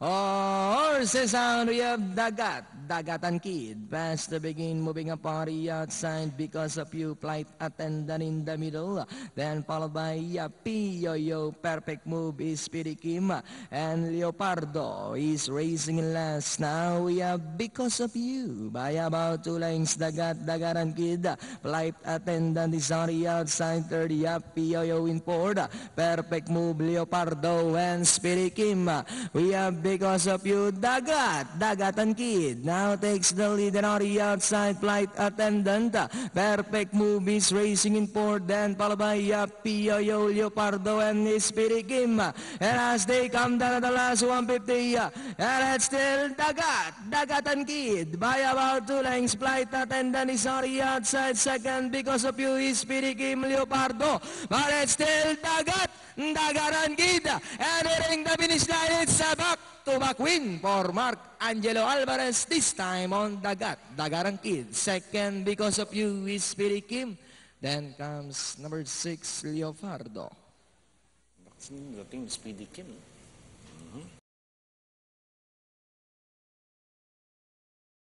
Horses out, we have Dagatan Kid. Fast to begin moving a party outside because of you. Flight attendant in the middle. Then followed by Pio. Perfect move is Speedy Kim. And Leopardo is racing in last. Now we have Because of You. By about 2 lengths, Dagatan Kid. Flight attendant is on the outside. Third, Pio in fourth. Perfect move, Leopardo and Speedy Kim. We have Because of You, Dagatan Kid. Now takes the lead and on the outside, Flight Attendant. Perfect move is racing in fourth, then followed by Pio, Leopardo, and Speedy Kim. And as they come down to the last 150, and it's still Dagatan Kid. By about 2 lengths, Flight Attendant is on the outside. Second, Because of You is Speedy Kim, Leopardo. But it's still Dagatan Kid. And hitting the finish line, it's a back-to-back win for Mark Angelo Alvarez, this time on Dagatan Kid. Second, Because of You is Speedy Kim. Then comes number 6, Leopardo. Dating Speedy Kim.